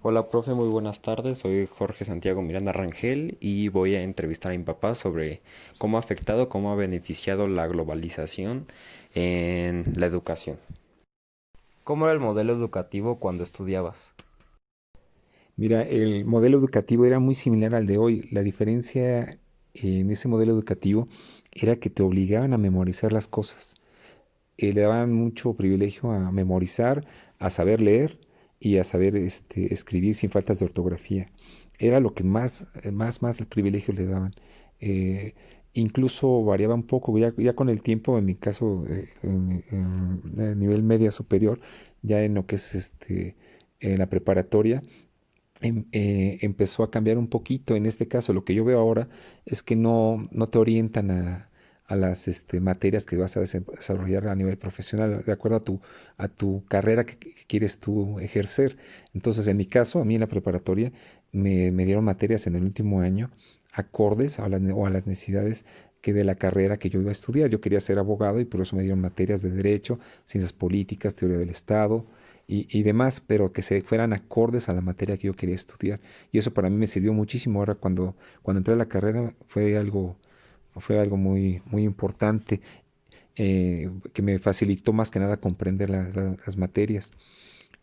Hola, profe, muy buenas tardes. Soy Jorge Santiago Miranda Rangel y voy a entrevistar a mi papá sobre cómo ha afectado, cómo ha beneficiado la globalización en la educación. ¿Cómo era el modelo educativo cuando estudiabas? Mira, el modelo educativo era muy similar al de hoy. La diferencia en ese modelo educativo era que te obligaban a memorizar las cosas. Le daban mucho privilegio a memorizar, a saber leer y a saber escribir sin faltas de ortografía. Era lo que más el privilegio le daban. Eh, Incluso variaba un poco, ya con el tiempo, en mi caso, a nivel media superior, ya en lo que es en la preparatoria empezó a cambiar un poquito. En este caso, lo que yo veo ahora es que no te orientan a las materias que vas a desarrollar a nivel profesional, de acuerdo a tu carrera que quieres tú ejercer. Entonces, en mi caso, a mí en la preparatoria me dieron materias en el último año acordes o a las necesidades que de la carrera que yo iba a estudiar. Yo quería ser abogado y por eso me dieron materias de derecho, ciencias políticas, teoría del Estado y demás, pero que se fueran acordes a la materia que yo quería estudiar. Y eso para mí me sirvió muchísimo. Ahora cuando entré a la carrera fue algo muy importante, que me facilitó más que nada comprender las materias.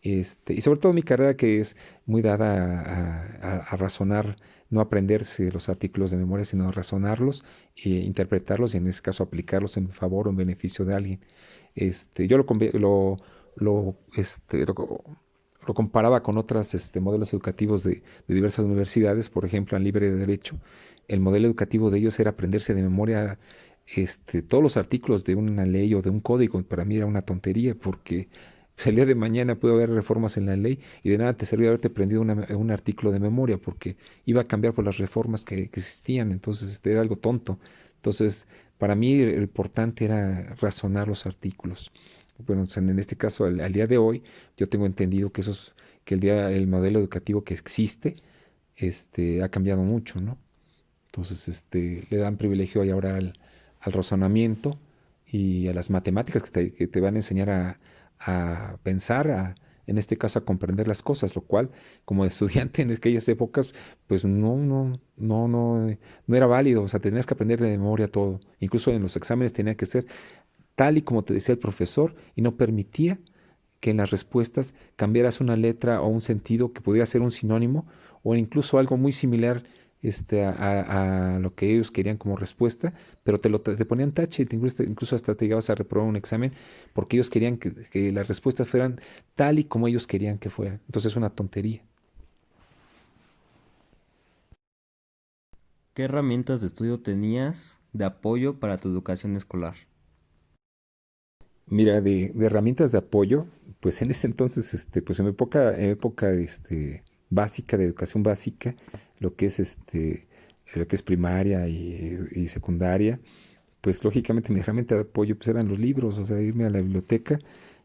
Y sobre todo mi carrera que es muy dada a razonar, no aprenderse los artículos de memoria, sino a razonarlos e interpretarlos y en ese caso aplicarlos en favor o en beneficio de alguien. Yo lo comparaba con otros modelos educativos de diversas universidades, por ejemplo, en Libre de Derecho. El modelo educativo de ellos era aprenderse de memoria todos los artículos de una ley o de un código. Para mí era una tontería porque el día de mañana puede haber reformas en la ley y de nada te servía haberte aprendido un artículo de memoria porque iba a cambiar por las reformas que existían. Entonces, era algo tonto. Entonces, para mí lo importante era razonar los artículos. Bueno, pues, en este caso, al día de hoy, yo tengo entendido que el modelo educativo que existe, ha cambiado mucho, ¿no? Entonces, le dan privilegio ahí ahora al razonamiento y a las matemáticas que te van a enseñar a pensar, en este caso a comprender las cosas, lo cual, como estudiante en aquellas épocas, pues no era válido. O sea, tenías que aprender de memoria todo. Incluso en los exámenes tenía que ser tal y como te decía el profesor y no permitía que en las respuestas cambiaras una letra o un sentido que podía ser un sinónimo o incluso algo muy similar a lo que ellos querían como respuesta, pero te ponían tache, incluso hasta te llegabas a reprobar un examen porque ellos querían que las respuestas fueran tal y como ellos querían que fueran. Entonces es una tontería. ¿Qué herramientas de estudio tenías de apoyo para tu educación escolar? Mira, de herramientas de apoyo, pues en ese entonces, pues en época básica, de educación básica, lo que es lo que es primaria y secundaria, pues lógicamente mi herramienta de apoyo pues eran los libros. O sea, irme a la biblioteca,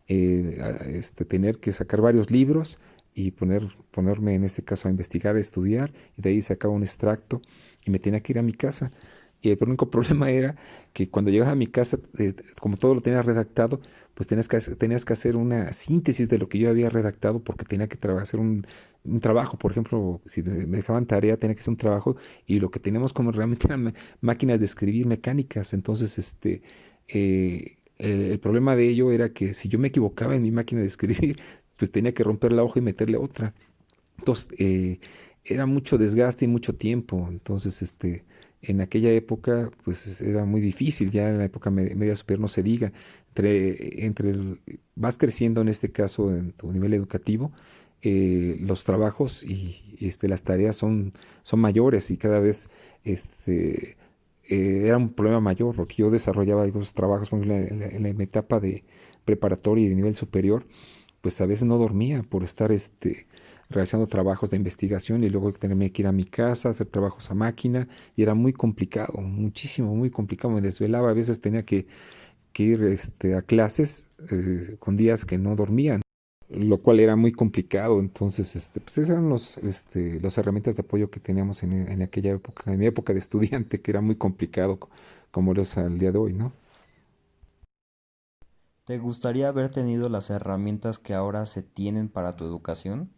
tener que sacar varios libros y ponerme en este caso a investigar, a estudiar, y de ahí sacaba un extracto y me tenía que ir a mi casa. Y el único problema era que cuando llegaba a mi casa, como todo lo tenía redactado, pues tenías que hacer una síntesis de lo que yo había redactado porque tenía que hacer un trabajo. Por ejemplo, si me dejaban tarea, tenía que hacer un trabajo y lo que teníamos como realmente eran máquinas de escribir mecánicas. Entonces, el problema de ello era que si yo me equivocaba en mi máquina de escribir, pues tenía que romper la hoja y meterle otra. Entonces, era mucho desgaste y mucho tiempo. Entonces, en aquella época, pues era muy difícil. Ya en la época media superior no se diga. Vas creciendo en este caso en tu nivel educativo, los trabajos y las tareas son mayores y cada vez era un problema mayor porque yo desarrollaba algunos trabajos, por ejemplo, en la etapa de preparatoria y de nivel superior, pues a veces no dormía por estar realizando trabajos de investigación y luego tenerme que ir a mi casa, hacer trabajos a máquina, y era muy complicado, muchísimo, muy complicado. Me desvelaba, a veces tenía que ir a clases con días que no dormía, lo cual era muy complicado. Entonces, pues esas eran las herramientas de apoyo que teníamos en aquella época, en mi época de estudiante, que era muy complicado, como lo es al día de hoy, ¿no? ¿Te gustaría haber tenido las herramientas que ahora se tienen para tu educación?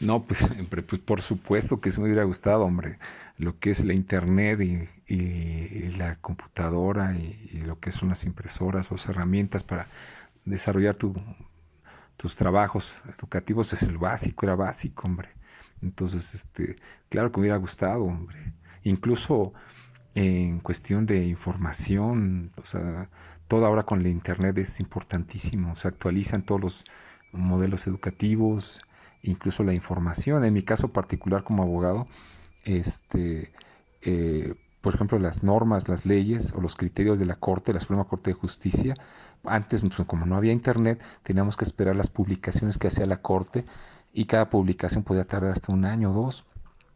No, pues, pues por supuesto que sí me hubiera gustado, hombre, lo que es la internet y la computadora y lo que son las impresoras o herramientas para desarrollar tus trabajos educativos es el básico, era básico, hombre. Entonces, claro que me hubiera gustado, hombre. Incluso en cuestión de información, o sea, todo ahora con la internet es importantísimo, se actualizan todos los modelos educativos, incluso la información. En mi caso particular como abogado, este, por ejemplo, las normas, las leyes o los criterios de la Corte, la Suprema Corte de Justicia, antes, pues, como no había internet, teníamos que esperar las publicaciones que hacía la Corte y cada publicación podía tardar hasta un año o dos.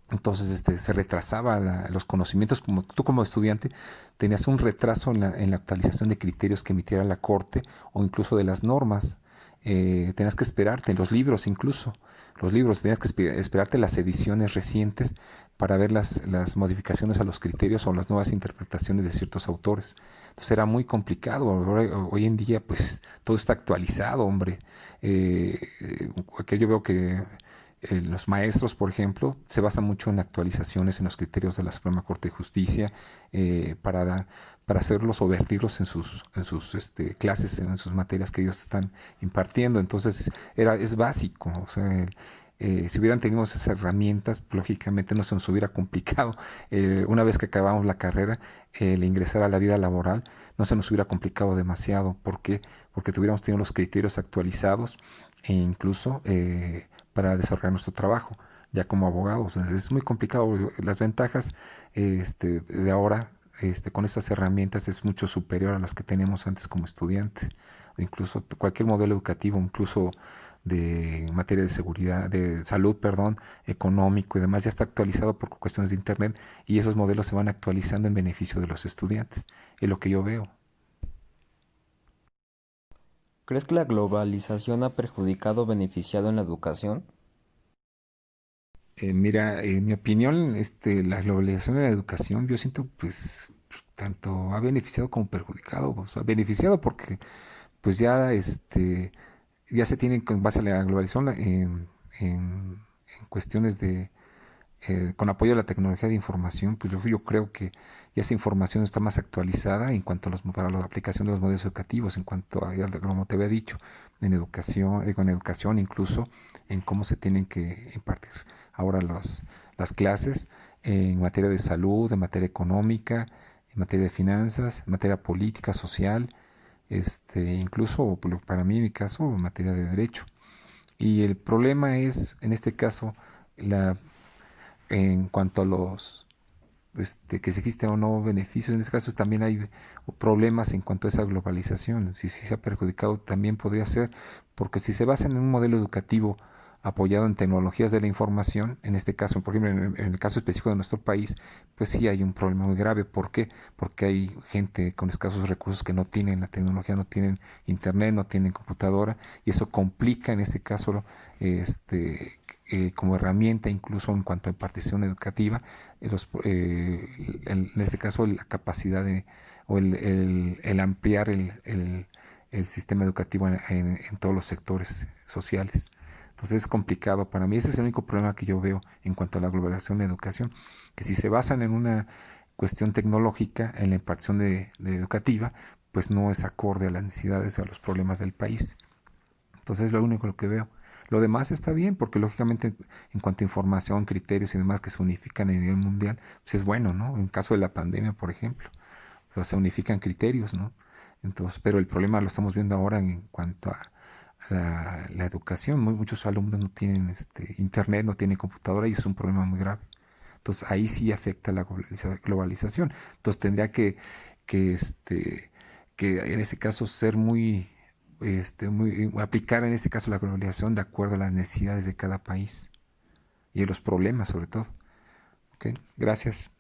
Entonces se retrasaba los conocimientos, como tú como estudiante tenías un retraso en la actualización de criterios que emitiera la Corte o incluso de las normas. Tenías que esperarte, los libros incluso, los libros, tenías que esperarte las ediciones recientes para ver las modificaciones a los criterios o las nuevas interpretaciones de ciertos autores. Entonces era muy complicado. Hoy en día pues todo está actualizado, hombre. Que yo veo que los maestros, por ejemplo, se basan mucho en actualizaciones en los criterios de la Suprema Corte de Justicia para hacerlos o vertirlos en sus clases, en sus materias que ellos están impartiendo. Entonces, es básico. O sea, si hubieran tenido esas herramientas, lógicamente no se nos hubiera complicado. Una vez que acabamos la carrera, el ingresar a la vida laboral, no se nos hubiera complicado demasiado. ¿Por qué? Porque tuviéramos tenido los criterios actualizados e incluso para desarrollar nuestro trabajo, ya como abogados. Es muy complicado. Las ventajas de ahora con estas herramientas es mucho superior a las que teníamos antes como estudiantes. Incluso cualquier modelo educativo, incluso de materia de seguridad, de salud, perdón, económico y demás, ya está actualizado por cuestiones de internet y esos modelos se van actualizando en beneficio de los estudiantes. Es lo que yo veo. ¿Crees que la globalización ha perjudicado o beneficiado en la educación? Mira, en mi opinión, la globalización de la educación, yo siento, pues, tanto ha beneficiado como perjudicado. O sea, beneficiado porque, pues, ya se tienen con base a la globalización en cuestiones con apoyo a la tecnología de información, pues yo creo que ya esa información está más actualizada en cuanto para la aplicación de los modelos educativos, en cuanto a, ya como te había dicho, en educación, con educación incluso, en cómo se tienen que impartir ahora las clases en materia de salud, en materia económica, en materia de finanzas, en materia política, social, incluso para mí, en mi caso, en materia de derecho. Y el problema es, en este caso, la en cuanto a que si existen o no beneficios, en este caso también hay problemas en cuanto a esa globalización. Si se ha perjudicado, también podría ser, porque si se basa en un modelo educativo apoyado en tecnologías de la información, en este caso, por ejemplo, en el caso específico de nuestro país, pues sí hay un problema muy grave. ¿Por qué? Porque hay gente con escasos recursos que no tienen la tecnología, no tienen internet, no tienen computadora, y eso complica en este caso como herramienta, incluso en cuanto a impartición educativa, en este caso la capacidad o el ampliar el sistema educativo en todos los sectores sociales. Entonces es complicado para mí. Ese es el único problema que yo veo en cuanto a la globalización de la educación, que si se basan en una cuestión tecnológica, en la impartición de educativa, pues no es acorde a las necesidades o a los problemas del país. Entonces es lo único que veo. Lo demás está bien, porque lógicamente en cuanto a información, criterios y demás que se unifican a nivel mundial, pues es bueno, ¿no? En caso de la pandemia, por ejemplo, o sea, se unifican criterios, ¿no? Entonces, pero el problema lo estamos viendo ahora en cuanto a la educación. Muchos alumnos no tienen internet, no tienen computadora y es un problema muy grave. Entonces ahí sí afecta la globalización. Entonces tendría que, este, que en este caso ser aplicar en este caso la globalización de acuerdo a las necesidades de cada país y de los problemas sobre todo. ¿Ok? Gracias.